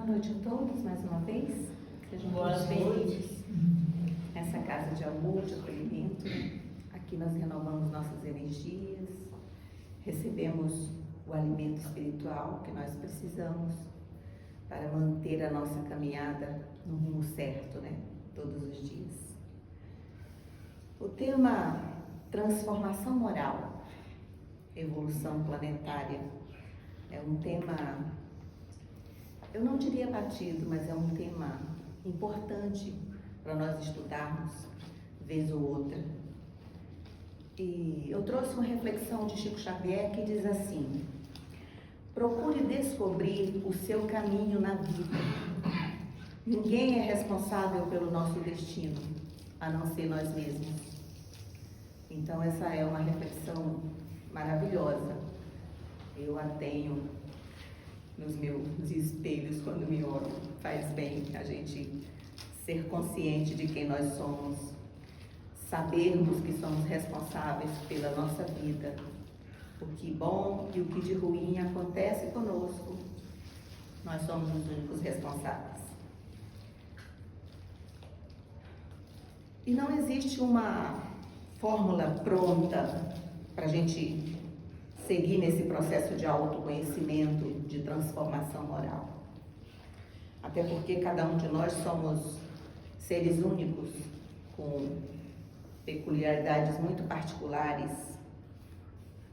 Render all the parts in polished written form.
noite a todos, mais uma vez. Sejam Boas todos bem-vindos nessa casa de amor, de acolhimento. Aqui nós renovamos nossas energias, recebemos o alimento espiritual que nós precisamos para manter a nossa caminhada no rumo certo, né? Todos os dias. O tema transformação moral, evolução planetária, é um tema, eu não diria batido, mas é um tema importante para nós estudarmos vez ou outra. E eu trouxe uma reflexão de Chico Xavier que diz assim: procure descobrir o seu caminho na vida. Ninguém é responsável pelo nosso destino, a não ser nós mesmos. Então essa é uma reflexão maravilhosa. Eu a tenho nos meus espelhos quando me olho. Faz bem a gente ser consciente de quem nós somos, sabermos que somos responsáveis pela nossa vida. O que bom e o que de ruim acontece conosco, nós somos os únicos responsáveis. E não existe uma fórmula pronta para a gente seguir nesse processo de autoconhecimento, de transformação moral. Até porque cada um de nós somos seres únicos, com peculiaridades muito particulares.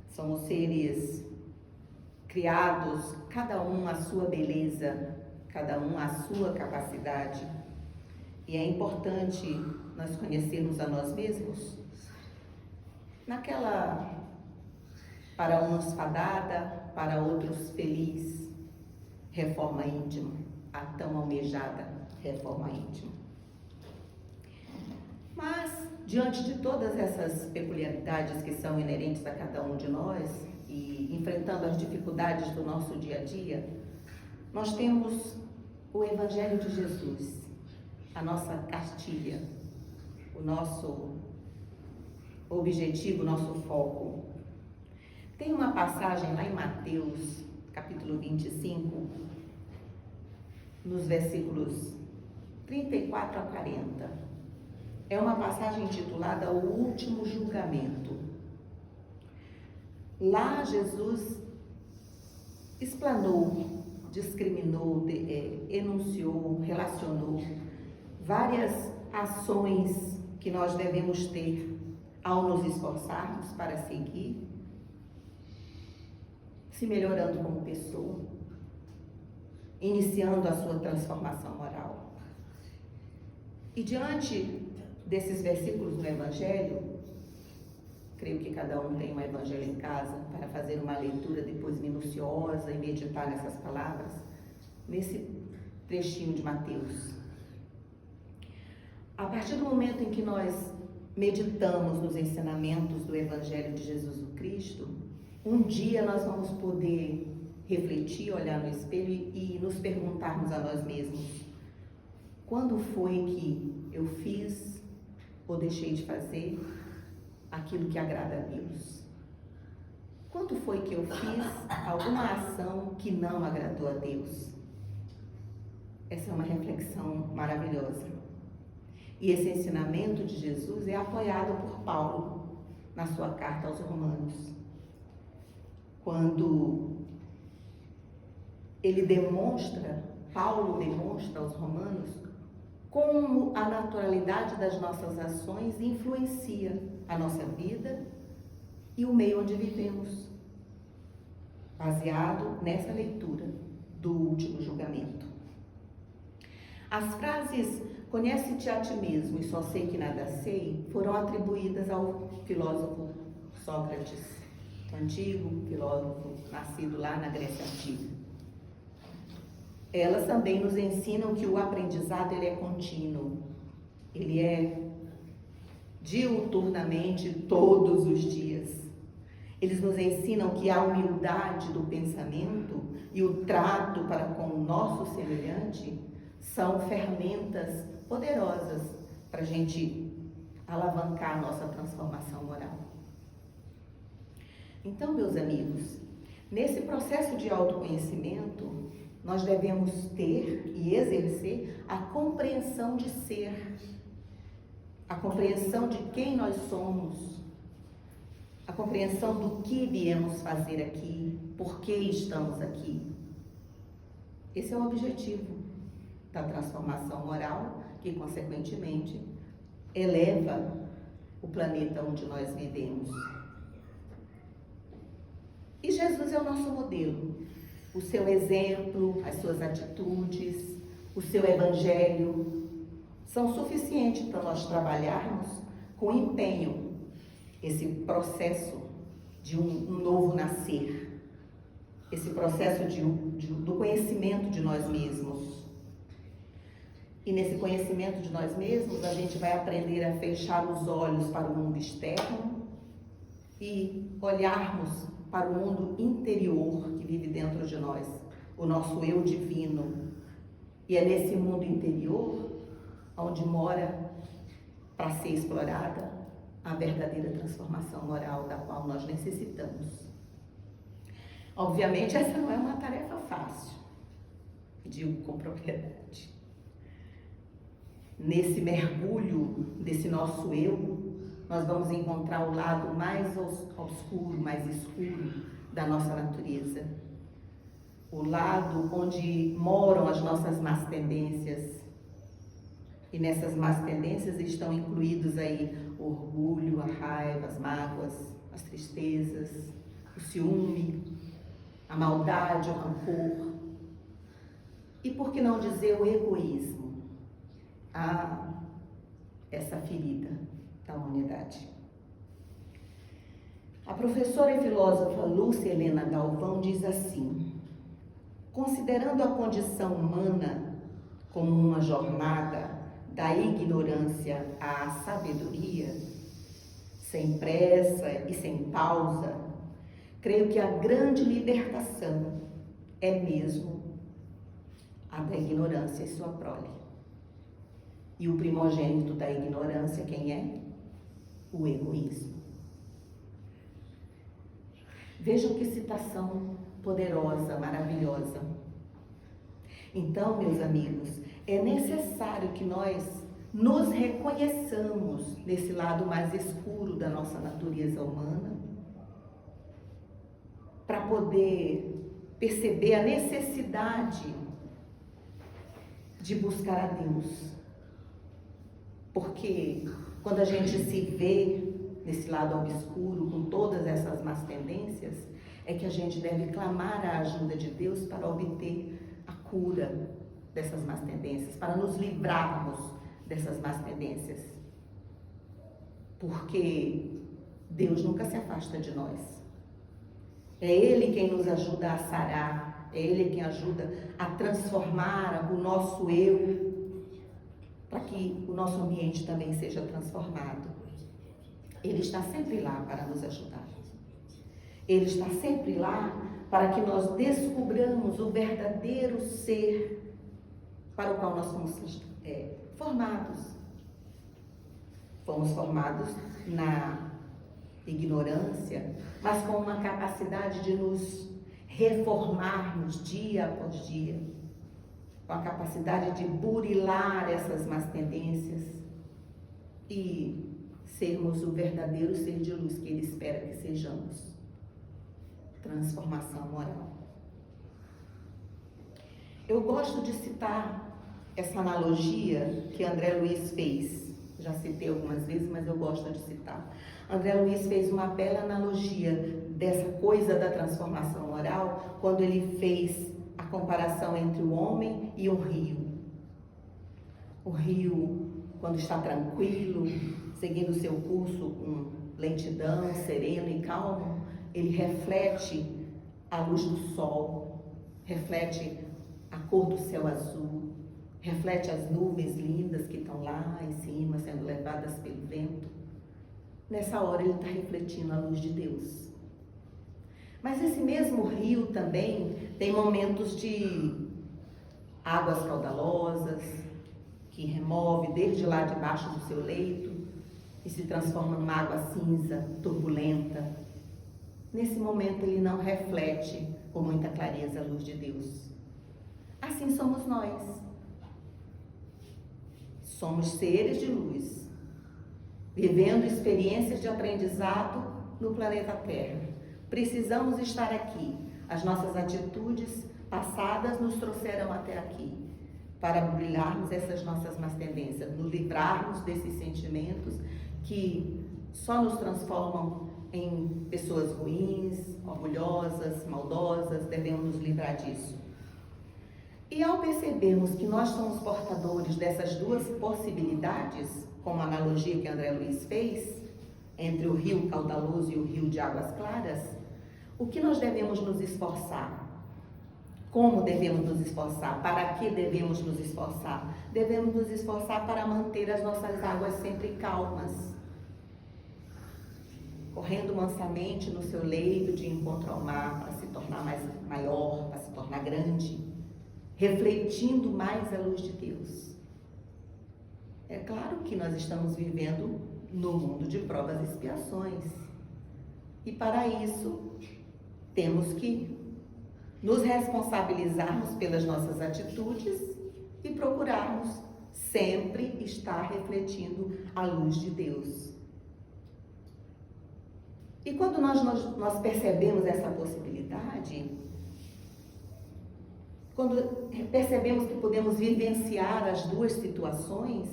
Somos seres criados, cada um a sua beleza, cada um a sua capacidade. E é importante nós conhecermos a nós mesmos naquela, para uns fadada, para outros feliz, reforma íntima, a tão almejada reforma íntima. Mas, diante de todas essas peculiaridades que são inerentes a cada um de nós e enfrentando as dificuldades do nosso dia a dia, nós temos o Evangelho de Jesus, a nossa cartilha, o nosso objetivo, o nosso foco. Tem uma passagem lá em Mateus, capítulo 25, nos versículos 34 a 40. É uma passagem intitulada O Último Julgamento. Lá Jesus explanou, discriminou, enunciou, relacionou várias ações que nós devemos ter ao nos esforçarmos para seguir, se melhorando como pessoa, iniciando a sua transformação moral. E diante desses versículos no Evangelho, creio que cada um tem um Evangelho em casa para fazer uma leitura depois minuciosa e meditar nessas palavras, nesse trechinho de Mateus. A partir do momento em que nós meditamos nos ensinamentos do Evangelho de Jesus o Cristo, um dia nós vamos poder refletir, olhar no espelho e nos perguntarmos a nós mesmos: quando foi que eu fiz ou deixei de fazer aquilo que agrada a Deus? Quando foi que eu fiz alguma ação que não agradou a Deus? Essa é uma reflexão maravilhosa. E esse ensinamento de Jesus é apoiado por Paulo na sua carta aos Romanos, quando Paulo demonstra aos Romanos como a naturalidade das nossas ações influencia a nossa vida e o meio onde vivemos, baseado nessa leitura do Último Julgamento. As frases "conhece-te a ti mesmo e só sei que nada sei" foram atribuídas ao filósofo Sócrates, antigo filósofo nascido lá na Grécia Antiga. Elas também nos ensinam que o aprendizado ele é contínuo, ele é diuturnamente todos os dias. Eles nos ensinam que a humildade do pensamento e o trato para com o nosso semelhante são ferramentas poderosas para a gente alavancar a nossa transformação moral. Então, meus amigos, nesse processo de autoconhecimento, nós devemos ter e exercer a compreensão de ser, a compreensão de quem nós somos, a compreensão do que viemos fazer aqui, por que estamos aqui. Esse é o objetivo da transformação moral, que consequentemente eleva o planeta onde nós vivemos. E Jesus é o nosso modelo. O seu exemplo, as suas atitudes, o seu evangelho são suficientes para nós trabalharmos com empenho esse processo de um novo nascer, esse processo do conhecimento de nós mesmos. E nesse conhecimento de nós mesmos, a gente vai aprender a fechar os olhos para o mundo externo e olharmos para o mundo interior que vive dentro de nós, o nosso eu divino. E é nesse mundo interior onde mora, para ser explorada, a verdadeira transformação moral da qual nós necessitamos. Obviamente, essa não é uma tarefa fácil, digo com propriedade. Nesse mergulho desse nosso eu, nós vamos encontrar o lado mais obscuro, mais escuro da nossa natureza. O lado onde moram as nossas más tendências. E nessas más tendências estão incluídos aí o orgulho, a raiva, as mágoas, as tristezas, o ciúme, a maldade, o rancor. E por que não dizer o egoísmo? Essa ferida da humanidade. A professora e filósofa Lúcia Helena Galvão diz assim: considerando a condição humana como uma jornada da ignorância à sabedoria, sem pressa e sem pausa, creio que a grande libertação é mesmo a da ignorância e sua prole. E o primogênito da ignorância, quem é? O egoísmo. Vejam que citação poderosa, maravilhosa. Então, meus amigos, é necessário que nós nos reconheçamos nesse lado mais escuro da nossa natureza humana, para poder perceber a necessidade de buscar a Deus. Porque quando a gente se vê nesse lado obscuro, com todas essas más tendências, é que a gente deve clamar a ajuda de Deus para obter a cura dessas más tendências, para nos livrarmos dessas más tendências. Porque Deus nunca se afasta de nós. É Ele quem nos ajuda a sarar, é Ele quem ajuda a transformar o nosso eu, para que o nosso ambiente também seja transformado. Ele está sempre lá para nos ajudar. Ele está sempre lá para que nós descubramos o verdadeiro ser para o qual nós fomos formados. Fomos formados na ignorância, mas com uma capacidade de nos reformarmos dia após dia, com a capacidade de burilar essas más tendências e sermos o verdadeiro ser de luz que Ele espera que sejamos. Transformação moral. Eu gosto de citar essa analogia que André Luiz fez. Já citei algumas vezes, mas eu gosto de citar. André Luiz fez uma bela analogia dessa coisa da transformação moral quando ele fez a comparação entre o homem e o rio. O rio, quando está tranquilo, seguindo seu curso com lentidão, sereno e calmo, ele reflete a luz do sol, reflete a cor do céu azul, reflete as nuvens lindas que estão lá em cima, sendo levadas pelo vento. Nessa hora ele está refletindo a luz de Deus. Mas esse mesmo rio também tem momentos de águas caudalosas, que remove desde lá de baixo do seu leito e se transforma numa água cinza, turbulenta. Nesse momento ele não reflete com muita clareza a luz de Deus. Assim somos nós. Somos seres de luz, vivendo experiências de aprendizado no planeta Terra. Precisamos estar aqui. As nossas atitudes passadas nos trouxeram até aqui para brilharmos essas nossas más tendências, nos livrarmos desses sentimentos que só nos transformam em pessoas ruins, orgulhosas, maldosas. Devemos nos livrar disso. E ao percebermos que nós somos portadores dessas duas possibilidades, como a analogia que André Luiz fez, entre o rio caudaloso e o rio de águas claras, o que nós devemos nos esforçar? Como devemos nos esforçar? Para que devemos nos esforçar? Devemos nos esforçar para manter as nossas águas sempre calmas, correndo mansamente no seu leito de encontro ao mar, para se tornar maior, para se tornar grande, refletindo mais a luz de Deus. É claro que nós estamos vivendo no mundo de provas e expiações. E para isso, temos que nos responsabilizarmos pelas nossas atitudes e procurarmos sempre estar refletindo a luz de Deus. E quando nós percebemos essa possibilidade, quando percebemos que podemos vivenciar as duas situações,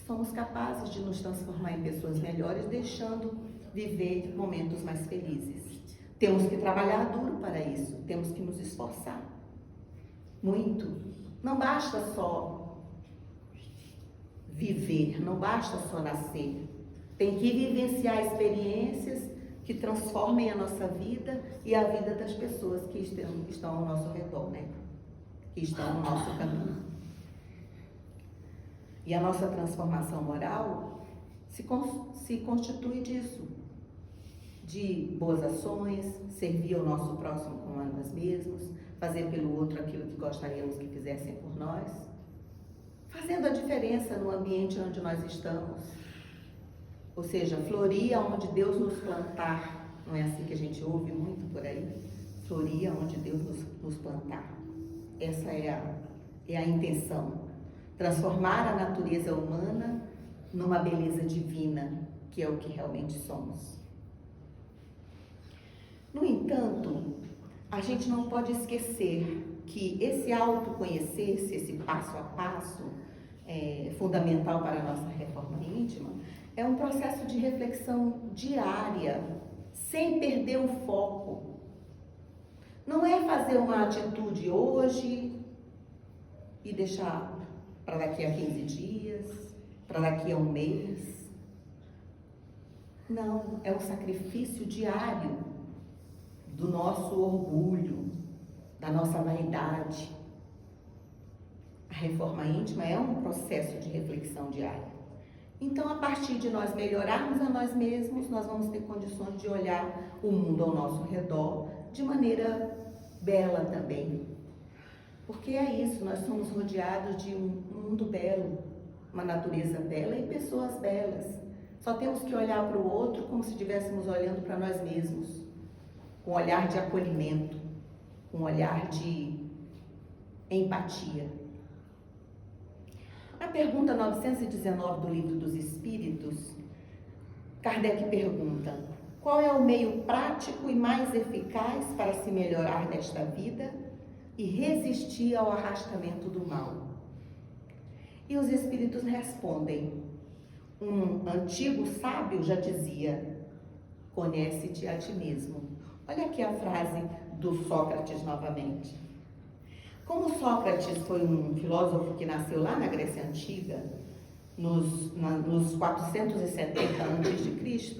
somos capazes de nos transformar em pessoas melhores, deixando viver momentos mais felizes. Temos que trabalhar duro para isso, temos que nos esforçar muito. Não basta só viver, não basta só nascer. Tem que vivenciar experiências que transformem a nossa vida e a vida das pessoas que estão ao nosso redor, né? Que estão no nosso caminho. E a nossa transformação moral se constitui disso, de boas ações, servir ao nosso próximo como a nós mesmos, fazer pelo outro aquilo que gostaríamos que fizessem por nós, fazendo a diferença no ambiente onde nós estamos. Ou seja, florir onde Deus nos plantar. Não é assim que a gente ouve muito por aí? Florir onde Deus nos plantar. Essa é a intenção. Transformar a natureza humana numa beleza divina, que é o que realmente somos. No entanto, a gente não pode esquecer que esse autoconhecer-se, esse passo a passo, fundamental para a nossa reforma íntima, é um processo de reflexão diária, sem perder o foco. Não é fazer uma atitude hoje e deixar para daqui a 15 dias, para daqui a um mês. Não, é um sacrifício diário do nosso orgulho, da nossa vaidade. A reforma íntima é um processo de reflexão diária. Então, a partir de nós melhorarmos a nós mesmos, nós vamos ter condições de olhar o mundo ao nosso redor de maneira bela também. Porque é isso, nós somos rodeados de um mundo belo, uma natureza bela e pessoas belas. Só temos que olhar para o outro como se estivéssemos olhando para nós mesmos, com um olhar de acolhimento, com um olhar de empatia. Na pergunta 919 do Livro dos Espíritos, Kardec pergunta: qual é o meio prático e mais eficaz para se melhorar nesta vida e resistir ao arrastamento do mal? E os Espíritos respondem: um antigo sábio já dizia: conhece-te a ti mesmo. Olha aqui a frase do Sócrates novamente. Como Sócrates foi um filósofo que nasceu lá na Grécia Antiga, nos 470 a.C.,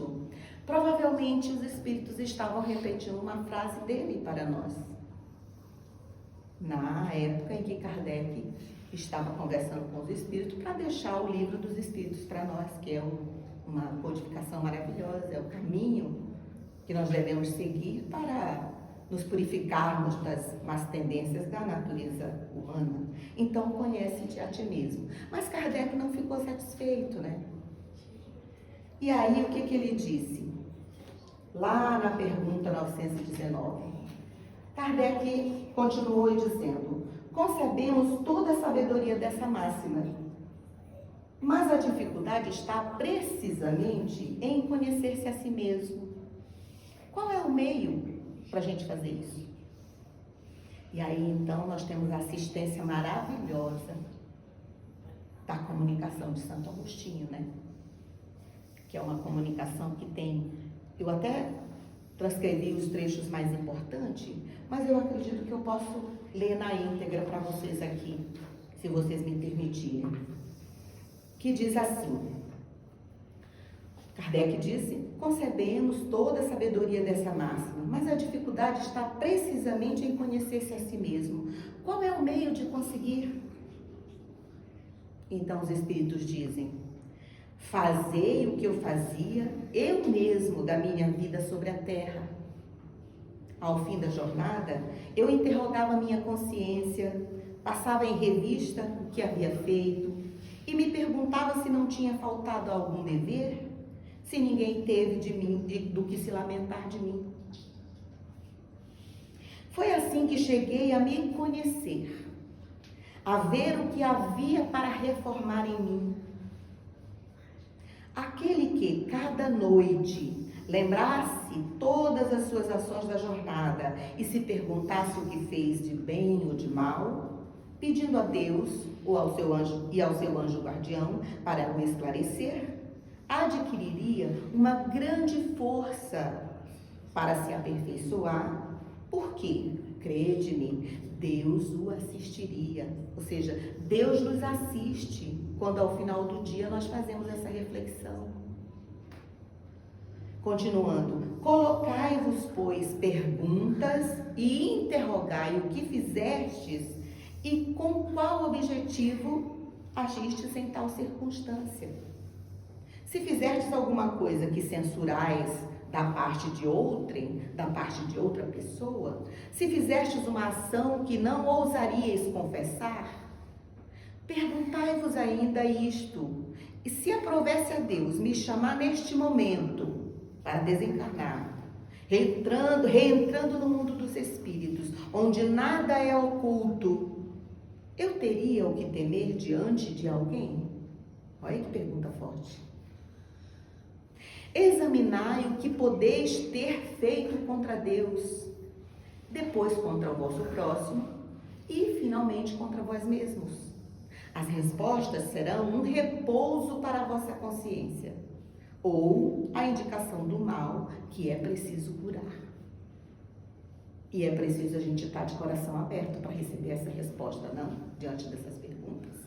provavelmente os Espíritos estavam repetindo uma frase dele para nós. Na época em que Kardec estava conversando com os Espíritos para deixar o Livro dos Espíritos para nós, que é uma codificação maravilhosa, é o caminho que nós devemos seguir para nos purificarmos das más tendências da natureza humana. Então, conhece-te a ti mesmo. Mas Kardec não ficou satisfeito, né? E aí, o que ele disse? Lá na pergunta 919. Kardec continuou dizendo: concebemos toda a sabedoria dessa máxima, mas a dificuldade está precisamente em conhecer-se a si mesmo. Qual é o meio para a gente fazer isso? E aí então nós temos a assistência maravilhosa da comunicação de Santo Agostinho, né? Que é uma comunicação que tem, eu até transcrevi os trechos mais importantes, mas eu acredito que eu posso ler na íntegra para vocês aqui, se vocês me permitirem. Que diz assim: Kardec disse: concebemos toda a sabedoria dessa máxima, mas a dificuldade está precisamente em conhecer-se a si mesmo. Qual é o meio de conseguir? Então os Espíritos dizem: fazei o que eu fazia eu mesmo da minha vida sobre a terra. Ao fim da jornada, eu interrogava minha consciência, passava em revista o que havia feito e me perguntava se não tinha faltado algum dever, se ninguém teve de mim do que se lamentar de mim. Foi assim que cheguei a me conhecer, a ver o que havia para reformar em mim. Aquele que, cada noite, lembrasse todas as suas ações da jornada e se perguntasse o que fez de bem ou de mal, pedindo a Deus ou ao seu anjo guardião para o esclarecer, adquiriria uma grande força para se aperfeiçoar, porque, crede-me, Deus o assistiria. Ou seja, Deus nos assiste quando ao final do dia nós fazemos essa reflexão. Continuando: colocai-vos, pois, perguntas e interrogai o que fizestes e com qual objetivo agistes em tal circunstância. Se fizerdes alguma coisa que censurais da parte de outrem, da parte de outra pessoa, se fizestes uma ação que não ousaríeis confessar, perguntai-vos ainda isto: e se aprovesse a Deus me chamar neste momento para desencarnar, reentrando no mundo dos espíritos, onde nada é oculto, eu teria o que temer diante de alguém? Olha que pergunta forte. Examinai o que podeis ter feito contra Deus, depois contra o vosso próximo e, finalmente, contra vós mesmos. As respostas serão um repouso para a vossa consciência, ou a indicação do mal que é preciso curar. E é preciso a gente estar de coração aberto para receber essa resposta, não? Diante dessas perguntas.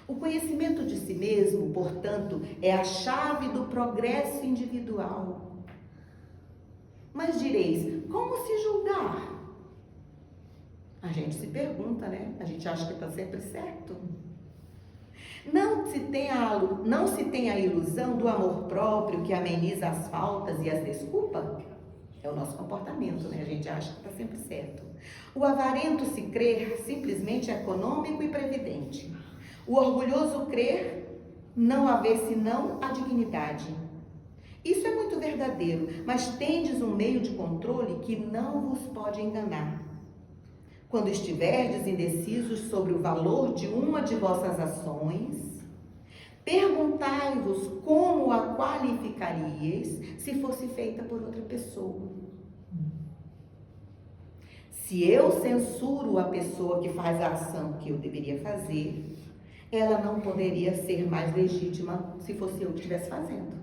O conhecimento de si mesmo, portanto, é a chave do progresso individual. Mas direis: como se julgar? A gente se pergunta, né? A gente acha que está sempre certo. Não se tem a ilusão do amor próprio que ameniza as faltas e as desculpa? É o nosso comportamento, né? A gente acha que está sempre certo. O avarento se crer simplesmente econômico e previdente. O orgulhoso crer não haver senão a dignidade. Isso é muito verdadeiro, mas tendes um meio de controle que não vos pode enganar. Quando estiverdes indecisos sobre o valor de uma de vossas ações, perguntai-vos como a qualificaríeis se fosse feita por outra pessoa. Se eu censuro a pessoa que faz a ação que eu deveria fazer, ela não poderia ser mais legítima se fosse eu que estivesse fazendo.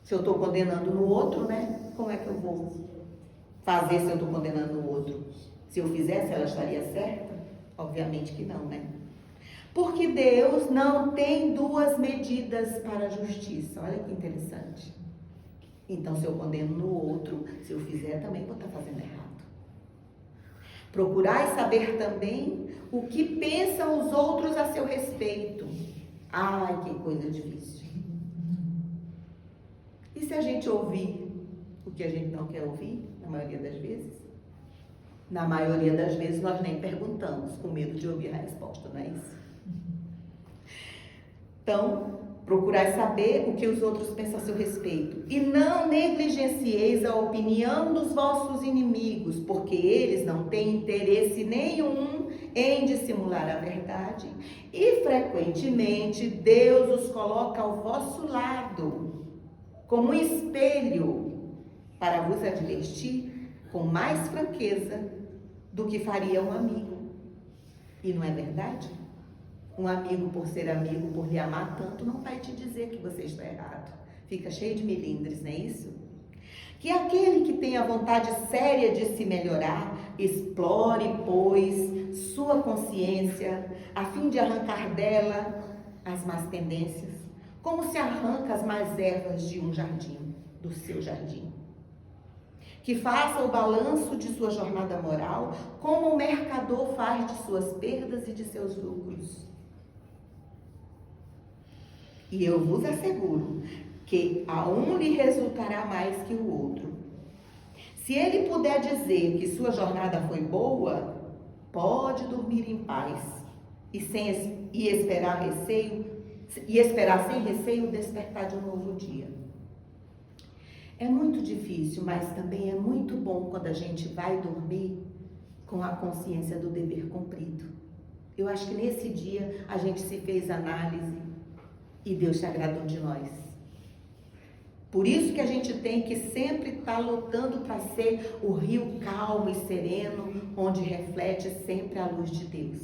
Se eu estou condenando no outro, né? Como é que eu vou fazer se eu estou condenando no outro? Se eu fizesse, ela estaria certa? Obviamente que não, né? Porque Deus não tem duas medidas para a justiça. Olha que interessante. Então, se eu condeno no outro, se eu fizer, também vou estar fazendo errado. Procurai saber também o que pensam os outros a seu respeito. Ai, que coisa difícil. E se a gente ouvir o que a gente não quer ouvir, na maioria das vezes? Na maioria das vezes nós nem perguntamos, com medo de ouvir a resposta, não é isso? Então, procurai saber o que os outros pensam a seu respeito. E não negligencieis a opinião dos vossos inimigos, porque eles não têm interesse nenhum em dissimular a verdade e frequentemente Deus os coloca ao vosso lado como um espelho para vos advertir com mais franqueza do que faria um amigo. E não é verdade? Um amigo, por ser amigo, por lhe amar tanto, não vai te dizer que você está errado. Fica cheio de melindres, não é isso? Que aquele que tem a vontade séria de se melhorar, explore, pois, sua consciência, a fim de arrancar dela as más tendências, como se arranca as más ervas de um jardim, do seu jardim. Que faça o balanço de sua jornada moral, como o mercador faz de suas perdas e de seus lucros. E eu vos asseguro que a um lhe resultará mais que o outro. Se ele puder dizer que sua jornada foi boa, pode dormir em paz e esperar sem receio o despertar de um novo dia. É muito difícil, mas também é muito bom quando a gente vai dormir com a consciência do dever cumprido. Eu acho que nesse dia a gente se fez análise e Deus se agradou de nós. Por isso que a gente tem que sempre estar lutando para ser o rio calmo e sereno, onde reflete sempre a luz de Deus.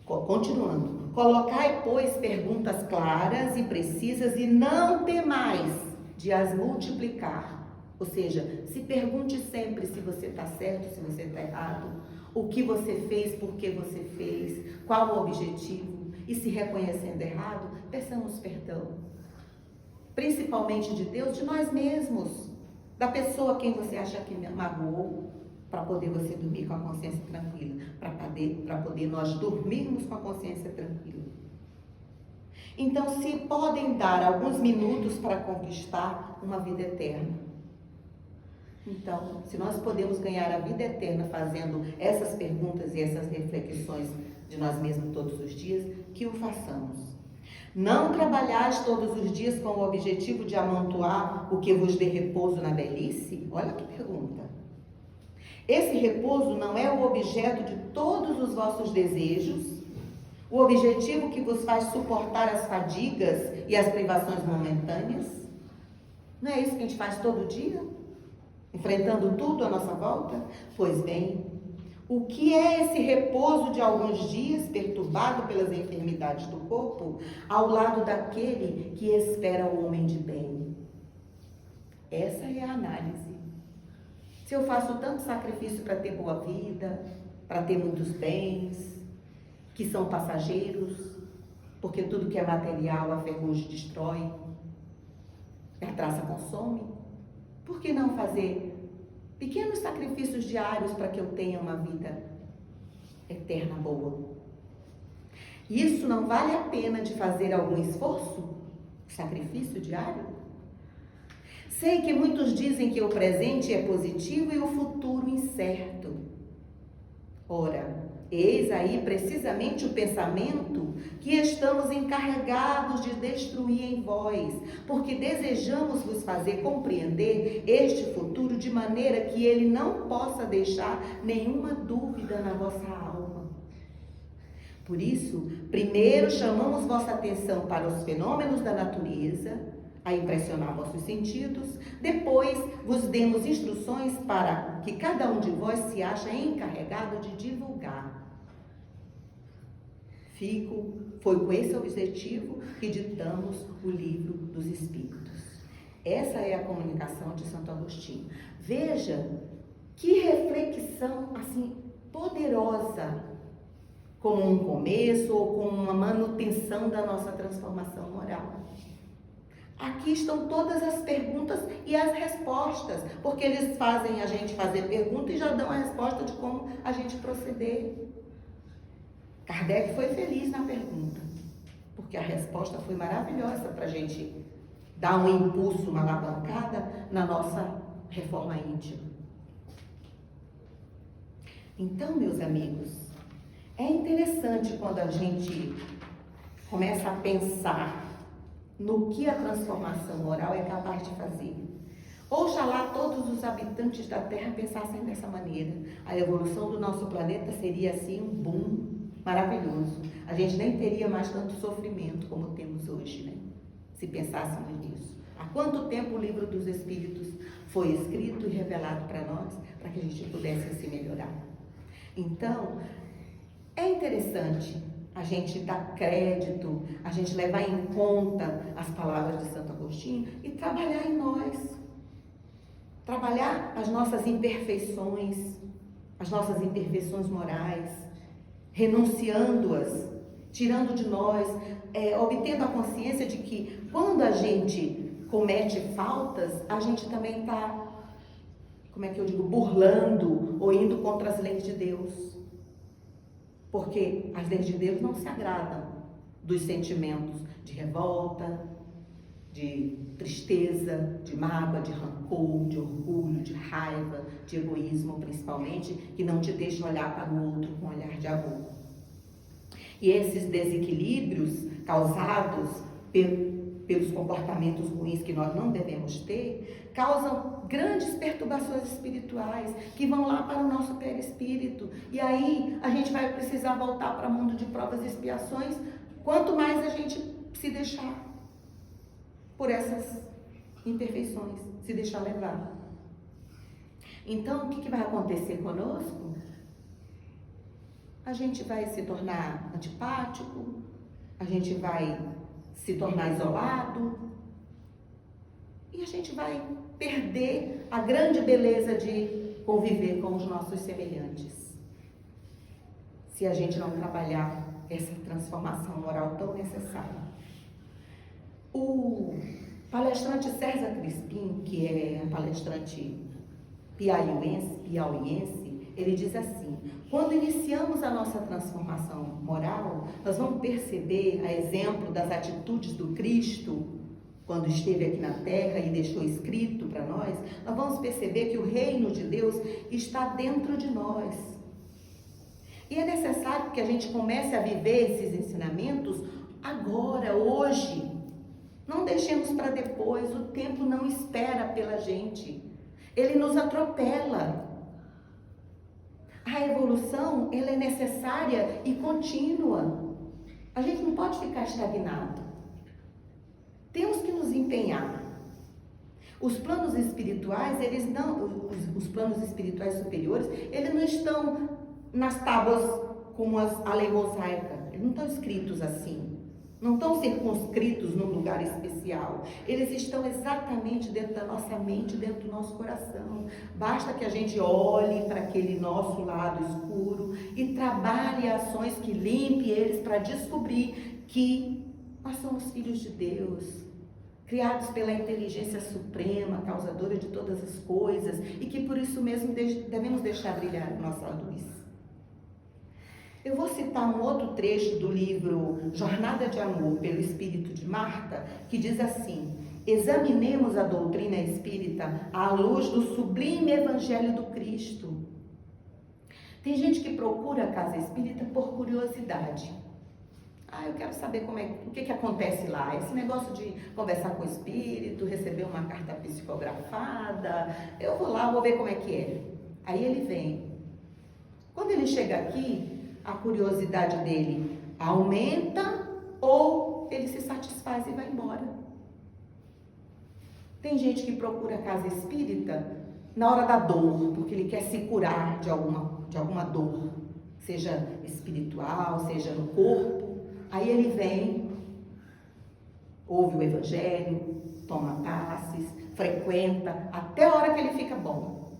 Continuando. Colocai, pois, perguntas claras e precisas e não temais de as multiplicar. Ou seja, se pergunte sempre se você está certo, se você está errado, o que você fez, por que você fez, qual o objetivo. E se reconhecendo errado, peçamos perdão. Principalmente de Deus, de nós mesmos, da pessoa a quem você acha que magoou, para poder você dormir com a consciência tranquila, para poder nós dormirmos com a consciência tranquila. Então, se podem dar alguns minutos para conquistar uma vida eterna. Então, se nós podemos ganhar a vida eterna fazendo essas perguntas e essas reflexões de nós mesmos todos os dias, que o façamos. Não trabalhais todos os dias com o objetivo de amontoar o que vos dê repouso na velhice? Olha que pergunta. Esse repouso não é o objeto de todos os vossos desejos? O objetivo que vos faz suportar as fadigas e as privações momentâneas? Não é isso que a gente faz todo dia? Enfrentando tudo à nossa volta? Pois bem, o que é esse repouso de alguns dias, perturbado pelas enfermidades do corpo, ao lado daquele que espera o homem de bem? Essa é a análise. Se eu faço tanto sacrifício para ter boa vida, para ter muitos bens, que são passageiros, porque tudo que é material a ferrugem destrói, a traça consome, por que não fazer pequenos sacrifícios diários para que eu tenha uma vida eterna boa? Isso não vale a pena de fazer algum esforço? Sacrifício diário? Sei que muitos dizem que o presente é positivo e o futuro incerto. Ora, eis aí precisamente o pensamento que estamos encarregados de destruir em vós, porque desejamos vos fazer compreender este futuro de maneira que ele não possa deixar nenhuma dúvida na vossa alma. Por isso, primeiro chamamos vossa atenção para os fenômenos da natureza, a impressionar vossos sentidos, depois vos demos instruções para que cada um de vós se acha encarregado de divulgar. Foi com esse objetivo que ditamos o livro dos Espíritos. Essa é a comunicação de Santo Agostinho. Veja que reflexão assim poderosa, como um começo ou como uma manutenção da nossa transformação moral. Aqui estão todas as perguntas e as respostas, porque eles fazem a gente fazer pergunta e já dão a resposta de como a gente proceder. Kardec foi feliz na pergunta, porque a resposta foi maravilhosa para a gente dar um impulso, uma alavancada na nossa reforma íntima. Então, meus amigos, é interessante quando a gente começa a pensar no que a transformação moral é capaz de fazer. Oxalá todos os habitantes da Terra pensassem dessa maneira. A evolução do nosso planeta seria assim um boom maravilhoso. A gente nem teria mais tanto sofrimento como temos hoje, né? Se pensássemos nisso. Há quanto tempo o livro dos Espíritos foi escrito e revelado para nós, para que a gente pudesse se melhorar? Então, é interessante a gente dar crédito, a gente levar em conta as palavras de Santo Agostinho e trabalhar em nós. Trabalhar as nossas imperfeições morais, renunciando-as, tirando de nós, obtendo a consciência de que quando a gente comete faltas, a gente também está, burlando ou indo contra as leis de Deus. Porque as leis de Deus não se agradam dos sentimentos de revolta, de tristeza, de mágoa, de rancor, de orgulho, de raiva, de egoísmo, principalmente, que não te deixam olhar para o outro com um olhar de amor. E esses desequilíbrios causados pelos comportamentos ruins que nós não devemos ter, causam grandes perturbações espirituais que vão lá para o nosso perispírito. E aí a gente vai precisar voltar para o mundo de provas e expiações, quanto mais a gente se deixar por essas imperfeições, se deixar levar. Então, o que vai acontecer conosco? A gente vai se tornar antipático, a gente vai se tornar isolado e a gente vai perder a grande beleza de conviver com os nossos semelhantes. Se a gente não trabalhar essa transformação moral tão necessária. O palestrante César Crispim, que é um palestrante piauiense, ele diz assim: quando iniciamos a nossa transformação moral, nós vamos perceber, a exemplo das atitudes do Cristo, quando esteve aqui na Terra e deixou escrito para nós vamos perceber que o reino de Deus está dentro de nós. E é necessário que a gente comece a viver esses ensinamentos agora, hoje. Não deixemos para depois, o tempo não espera pela gente. Ele nos atropela. A evolução, ela é necessária e contínua. A gente não pode ficar estagnado. Temos que nos empenhar. Os planos espirituais, os planos espirituais superiores, eles não estão nas tábuas como a lei mosaica. Eles não estão escritos assim. Não estão circunscritos num lugar especial. Eles estão exatamente dentro da nossa mente, dentro do nosso coração. Basta que a gente olhe para aquele nosso lado escuro e trabalhe ações que limpe eles para descobrir que nós somos filhos de Deus, criados pela inteligência suprema, causadora de todas as coisas, e que por isso mesmo devemos deixar brilhar a nossa luz. Eu vou citar um outro trecho do livro Jornada de Amor pelo Espírito de Marta, que diz assim: examinemos a doutrina espírita à luz do sublime Evangelho do Cristo. Tem gente que procura a casa espírita por curiosidade. Eu quero saber o que acontece lá. Esse negócio de conversar com o espírito, receber uma carta psicografada, eu vou lá, vou ver como é que é. Aí ele vem. Quando ele chega aqui, a curiosidade dele aumenta ou ele se satisfaz e vai embora. Tem gente que procura a casa espírita na hora da dor, porque ele quer se curar de alguma dor, seja espiritual, seja no corpo. Aí ele vem, ouve o Evangelho, toma passes, frequenta, até a hora que ele fica bom.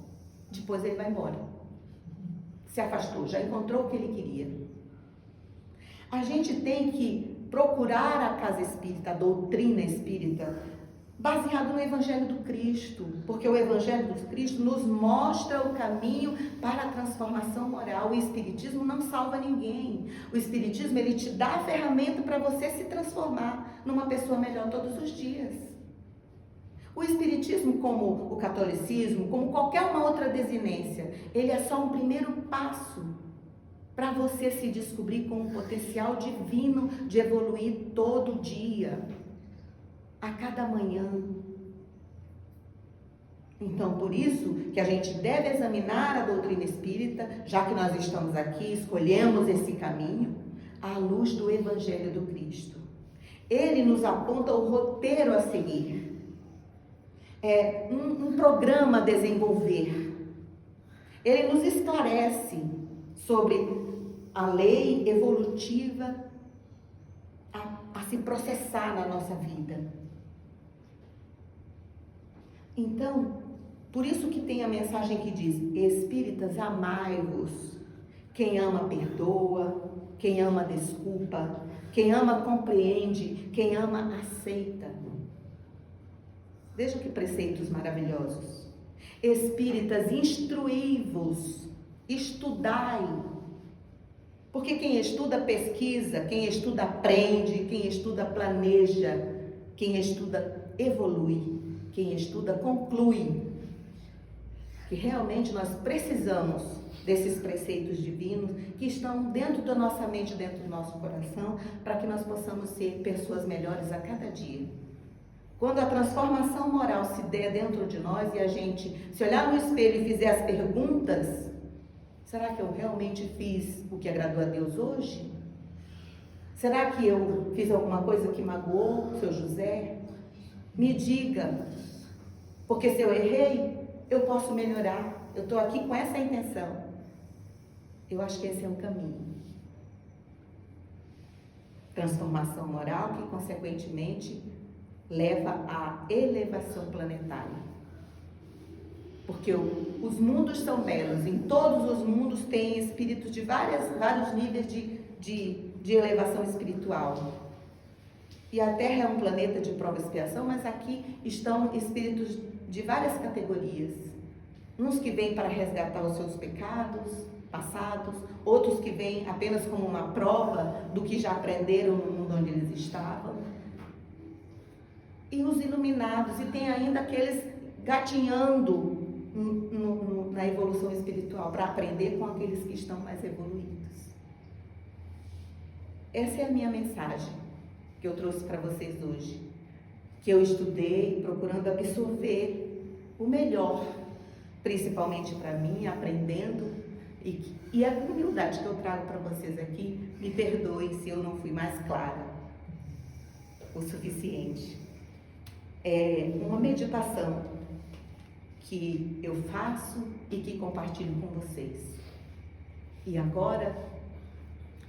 Depois ele vai embora. Se afastou, já encontrou o que ele queria. A gente tem que procurar a casa espírita, a doutrina espírita, baseado no Evangelho do Cristo, porque o Evangelho do Cristo nos mostra o caminho para a transformação moral. O Espiritismo não salva ninguém. O Espiritismo, ele te dá a ferramenta para você se transformar numa pessoa melhor todos os dias. O Espiritismo, como o catolicismo, como qualquer uma outra desinência, ele é só um primeiro passo para você se descobrir com um potencial divino de evoluir todo dia, a cada manhã. Então, por isso que a gente deve examinar a doutrina espírita, já que nós estamos aqui, escolhemos esse caminho, à luz do Evangelho do Cristo. Ele nos aponta o roteiro a seguir, um programa a desenvolver. Ele nos esclarece sobre a lei evolutiva a se processar na nossa vida. Então, por isso que tem a mensagem que diz: Espíritas, amai-vos. Quem ama, perdoa. Quem ama, desculpa. Quem ama, compreende. Quem ama, aceita. Veja que preceitos maravilhosos. Espíritas, instruí-vos. Estudai. Porque quem estuda, pesquisa. Quem estuda, aprende. Quem estuda, planeja. Quem estuda, evolui. Quem estuda, conclui. Que realmente nós precisamos desses preceitos divinos que estão dentro da nossa mente, dentro do nosso coração, para que nós possamos ser pessoas melhores a cada dia. Quando a transformação moral se der dentro de nós e a gente se olhar no espelho e fizer as perguntas: será que eu realmente fiz o que agradou a Deus hoje? Será que eu fiz alguma coisa que magoou o seu José? Me diga, porque se eu errei, eu posso melhorar. Eu estou aqui com essa intenção. Eu acho que esse é o caminho. Transformação moral que, consequentemente, leva à elevação planetária. Porque os mundos são belos. Em todos os mundos tem espíritos de vários níveis de elevação espiritual. E a Terra é um planeta de prova e expiação, mas aqui estão espíritos de várias categorias. Uns que vêm para resgatar os seus pecados passados, outros que vêm apenas como uma prova do que já aprenderam no mundo onde eles estavam. E os iluminados, e tem ainda aqueles gatinhando na evolução espiritual, para aprender com aqueles que estão mais evoluídos. Essa é a minha mensagem que eu trouxe para vocês hoje, que eu estudei procurando absorver o melhor, principalmente para mim, aprendendo, e a humildade que eu trago para vocês aqui, me perdoem se eu não fui mais clara o suficiente. É uma meditação que eu faço e que compartilho com vocês. E agora,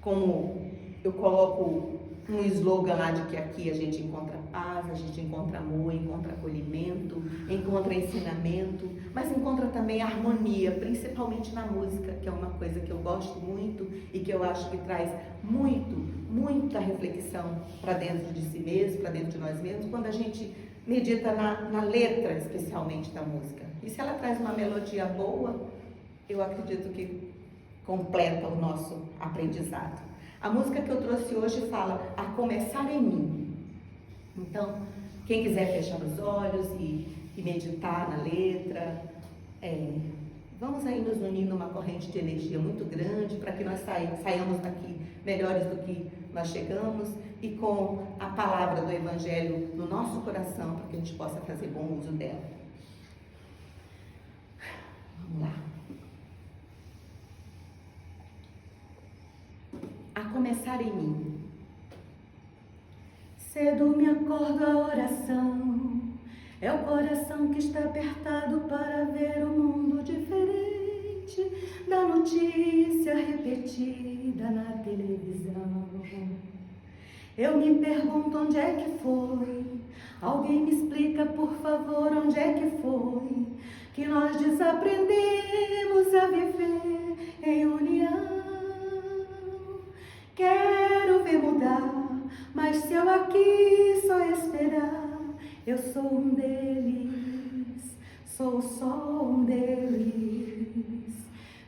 como eu coloco um slogan lá de que aqui a gente encontra paz, a gente encontra amor, encontra acolhimento, encontra ensinamento, mas encontra também harmonia, principalmente na música, que é uma coisa que eu gosto muito e que eu acho que traz muita reflexão para dentro de si mesmo, para dentro de nós mesmos, quando a gente medita na letra, especialmente da música. E se ela traz uma melodia boa, eu acredito que completa o nosso aprendizado. A música que eu trouxe hoje fala a começar em mim. Então, quem quiser fechar os olhos e meditar na letra, vamos aí nos unir numa corrente de energia muito grande para que nós saiamos daqui melhores do que nós chegamos e com a palavra do Evangelho no nosso coração para que a gente possa fazer bom uso dela. Vamos lá. A começar em mim. Cedo me acordo a oração, é o coração que está apertado para ver o mundo diferente da notícia repetida na televisão. Eu me pergunto onde é que foi, alguém me explica por favor onde é que foi, que nós desaprendemos a viver em união. Quero ver mudar, mas se eu aqui só esperar, eu sou um deles, sou só um deles.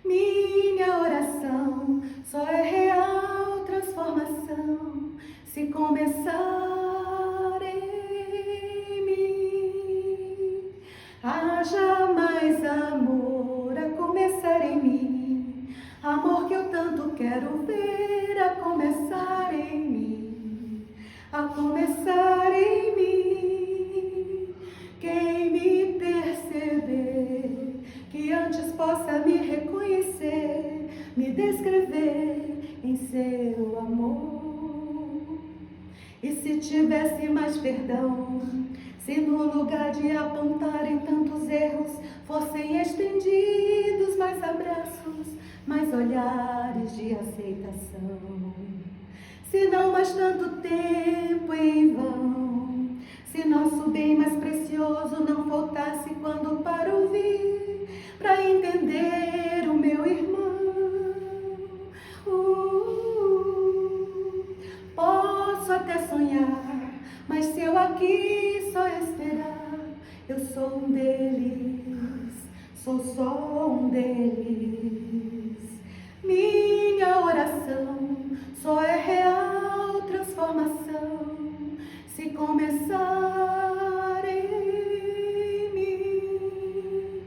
Minha oração só é real transformação se começar em mim. Haja mais amor a começar em mim, amor que eu tanto quero ver a começar em mim, a começar em mim. Quem me percebeu descrever em seu amor. E se tivesse mais perdão, se no lugar de apontarem tantos erros, fossem estendidos mais abraços, mais olhares de aceitação. Se não mais tanto tempo em vão, se nosso bem mais precioso não faltasse quando para ouvir, para entender o meu irmão. Posso até sonhar, mas se eu aqui só esperar, eu sou um deles, sou só um deles. Minha oração só é real transformação se começar em mim.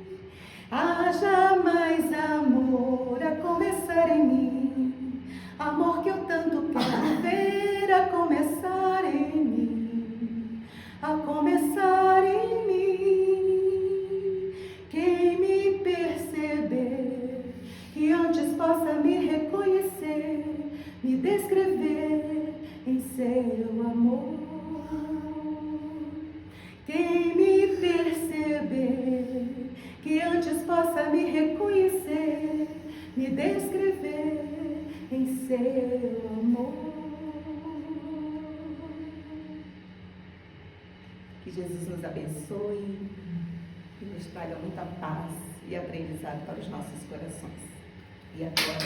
Haja mais amor a começar em mim, amor que eu tanto quero ver a começar em mim, a começar em mim. Quem me perceber, que antes possa me reconhecer, me descrever em seu amor. Quem me perceber, que antes possa me reconhecer, me descrever em seu amor. Que Jesus nos abençoe e nos traga muita paz e aprendizado para os nossos corações. E agora...